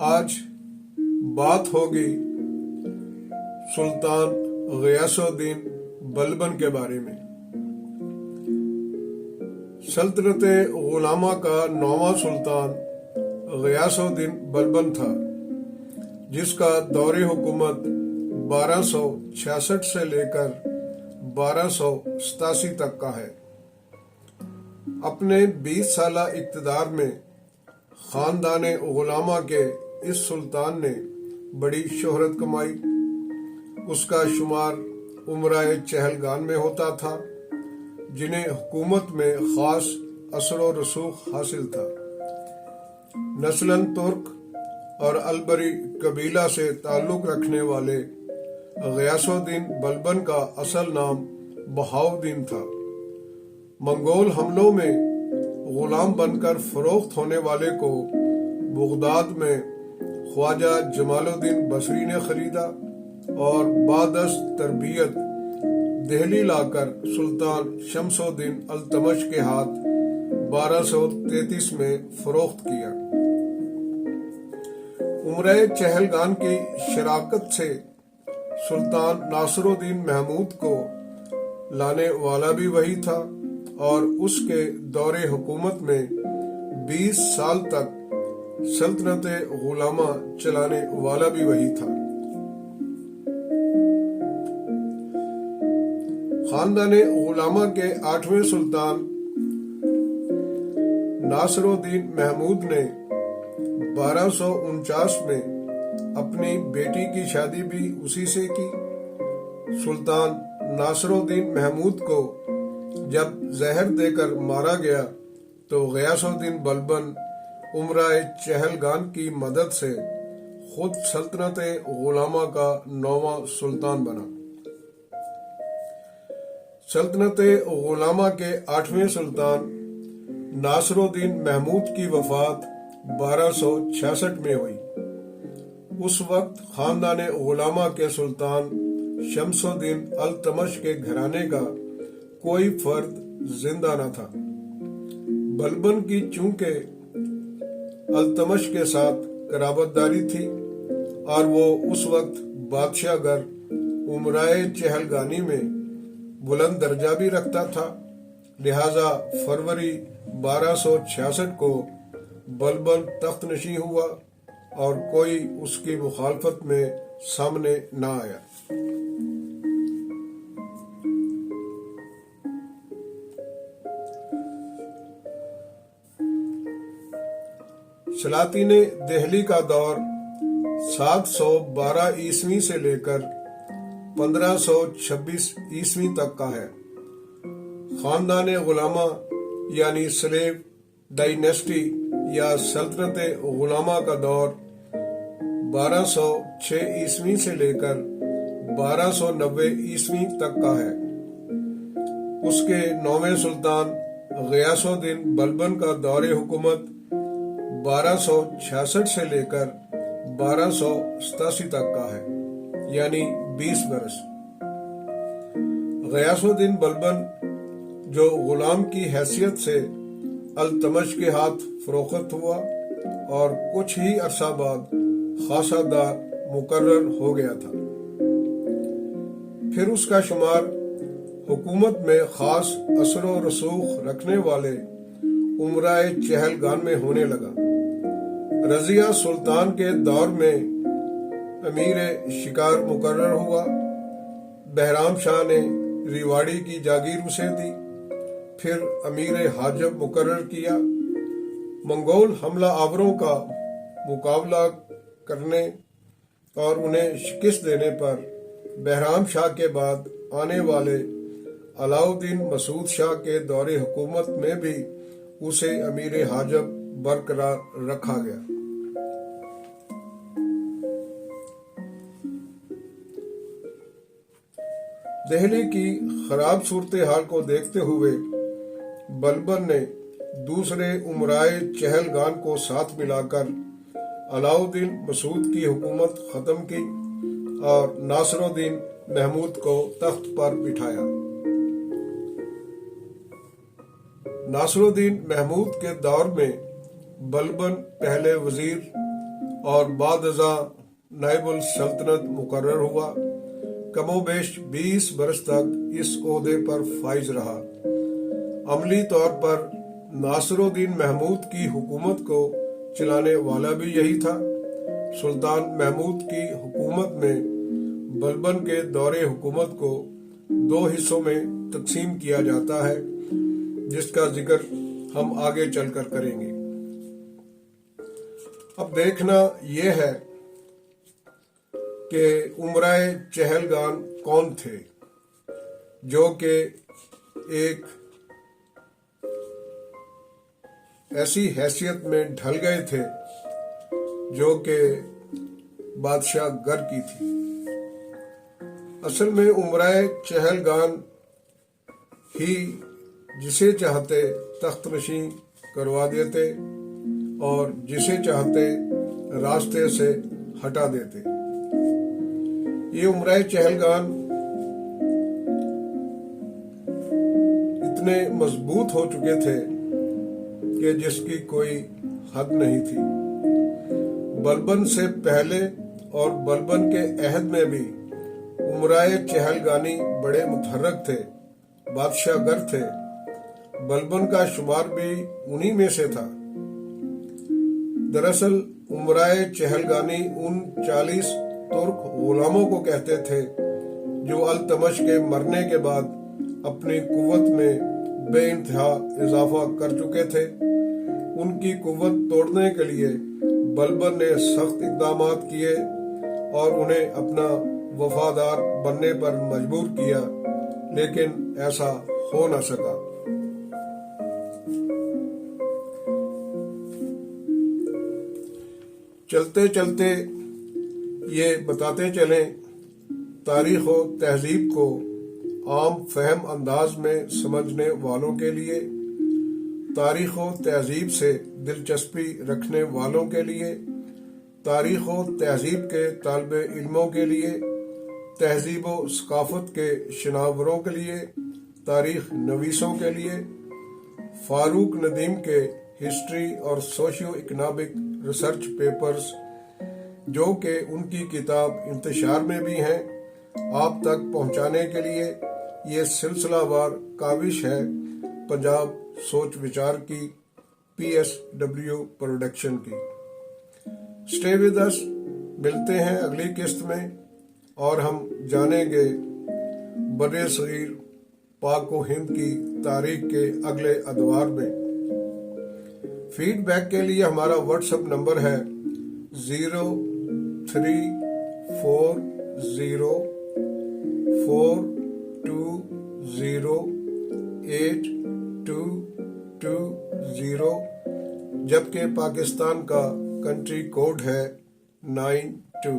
آج بات ہوگی سلطان غیاث الدین بلبن کے بارے میں۔ سلطنت غلامہ کا 9واں سلطان غیاث الدین بلبن تھا، جس کا دور حکومت 1266 سے لے کر 1287 تک کا ہے۔ اپنے 20 سالہ اقتدار میں خاندان غلامہ کے اس سلطان نے بڑی شہرت کمائی۔ اس کا شمار امرائے چہلگان میں ہوتا تھا، جنہیں حکومت میں خاص اثر و رسوخ حاصل تھا۔ نسلاً ترک اور البری قبیلہ سے تعلق رکھنے والے غیاث الدین بلبن کا اصل نام بہاؤالدین تھا۔ منگول حملوں میں غلام بن کر فروخت ہونے والے کو بغداد میں خواجہ جمال الدین بصری نے خریدا اور بعد از تربیت دہلی لا کر سلطان شمس الدین التمش کے ہاتھ 1233 میں فروخت کیا۔ امرائے چہلگان کی شراکت سے سلطان ناصر الدین محمود کو لانے والا بھی وہی تھا اور اس کے دور حکومت میں 20 سال تک سلطنت غلامہ چلانے والا بھی وہی تھا۔ خاندان غلامہ کے 8ویں سلطان ناصر الدین محمود نے 1249 میں اپنی بیٹی کی شادی بھی اسی سے کی۔ سلطان ناصر الدین محمود کو جب زہر دے کر مارا گیا تو غیاث الدین بلبن امرائے چہلگان کی مدد سے خود سلطنت غلامہ کا 9واں سلطان بنا۔ سلطنت غلامہ کے 8ویں سلطان ناصر الدین محمود کی وفات 1266 میں ہوئی۔ اس وقت خاندان غلامہ کے سلطان شمس الدین التمش کے گھرانے کا کوئی فرد زندہ نہ تھا۔ بلبن کی چونکہ التمش کے ساتھ قرابت داری تھی اور وہ اس وقت بادشاہ گر امرائے چہلگانی میں بلند درجہ بھی رکھتا تھا، لہذا فروری 1266 کو بلبن تخت نشین ہوا اور کوئی اس کی مخالفت میں سامنے نہ آیا۔ سلاطین دہلی کا دور 712 عیسوی سے لے کر 1526 عیسوی تک کا ہے۔ خاندان غلامہ یعنی سلیو ڈائنیسٹی یا سلطنت غلامہ کا دور 1206 عیسوی سے لے کر 1290 عیسوی تک کا ہے۔ اس کے 9ویں سلطان غیاث الدین بلبن کا دور حکومت 1266 سے لے کر 1287 تک کا ہے، یعنی 20 برس۔ غیاث الدین بلبن جو غلام کی حیثیت سے التمش کے ہاتھ فروخت ہوا اور کچھ ہی عرصہ بعد خاصہ دار مقرر ہو گیا تھا۔ پھر اس کا شمار حکومت میں خاص اثر و رسوخ رکھنے والے امرائے چہلگان میں ہونے لگا۔ رضیہ سلطان کے دور میں امیر شکار مقرر ہوا۔ بہرام شاہ نے ریواڑی کی جاگیر اسے دی، پھر امیر حاجب مقرر کیا۔ منگول حملہ آوروں کا مقابلہ کرنے اور انہیں شکست دینے پر بہرام شاہ کے بعد آنے والے علاؤالدین مسعود شاہ کے دور حکومت میں بھی اسے امیر حاجب برقرار رکھا گیا۔ دہلی کی خراب صورتحال کو دیکھتے ہوئے بلبن نے دوسرے امرائے چہلگان کو ساتھ ملا کر علاؤالدین مسعود کی حکومت ختم کی اور ناصر الدین محمود کو تخت پر بٹھایا۔ ناصر الدین محمود کے دور میں بلبن پہلے وزیر اور بعد ازاں نائب السلطنت مقرر ہوا۔ کم و بیش 20 برس تک اس عہدے پر فائز رہا۔ عملی طور پر ناصر الدین محمود کی حکومت کو چلانے والا بھی یہی تھا۔ سلطان محمود کی حکومت میں بلبن کے دور حکومت کو 2 حصوں میں تقسیم کیا جاتا ہے، جس کا ذکر ہم آگے چل کر کریں گے۔ اب دیکھنا یہ ہے کہ امرائے چہلگان کون تھے، جو کہ ایک ایسی حیثیت میں ڈھل گئے تھے جو کہ بادشاہ گر کی تھی۔ اصل میں امرائے چہلگان ہی جسے چاہتے تخت نشین کروا دیتے اور جسے چاہتے راستے سے ہٹا دیتے۔ یہ امرائے چہلگان اتنے مضبوط ہو چکے تھے کہ جس کی کوئی حد نہیں تھی۔ بلبن سے پہلے اور بلبن کے عہد میں بھی امرائے چہلگانی بڑے متحرک تھے، بادشاہ گر تھے۔ بلبن کا شمار بھی انہی میں سے تھا۔ دراصل امرائے چہلگانی ان 40 ترک غلاموں کو کہتے تھے جو التمش کے مرنے کے بعد اپنی قوت میں بے انتہا اضافہ کر چکے تھے۔ ان کی قوت توڑنے کے لیے بلبن نے سخت اقدامات کیے اور انہیں اپنا وفادار بننے پر مجبور کیا، لیکن ایسا ہو نہ سکا۔ چلتے چلتے یہ بتاتے چلیں، تاریخ و تہذیب کو عام فہم انداز میں سمجھنے والوں کے لیے، تاریخ و تہذیب سے دلچسپی رکھنے والوں کے لیے، تاریخ و تہذیب کے طالب علموں کے لیے، تہذیب و ثقافت کے شناوروں کے لیے، تاریخ نویسوں کے لیے، فاروق ندیم کے ہسٹری اور سوشیو اکنامک ریسرچ پیپرز، جو کہ ان کی کتاب انتشار میں بھی ہیں، آپ تک پہنچانے کے لیے یہ سلسلہ وار کاوش ہے پنجاب سوچ وچار کی PSW پروڈکشن کی۔ اسٹے ود اس، ملتے ہیں اگلی قسط میں اور ہم جانیں گے بر صغیر پاک و ہند کی تاریخ کے اگلے ادوار میں۔ فیڈ بیک کے لیے ہمارا واٹس ایپ نمبر ہے 034042082220، جبکہ پاکستان کا کنٹری کوڈ ہے 92۔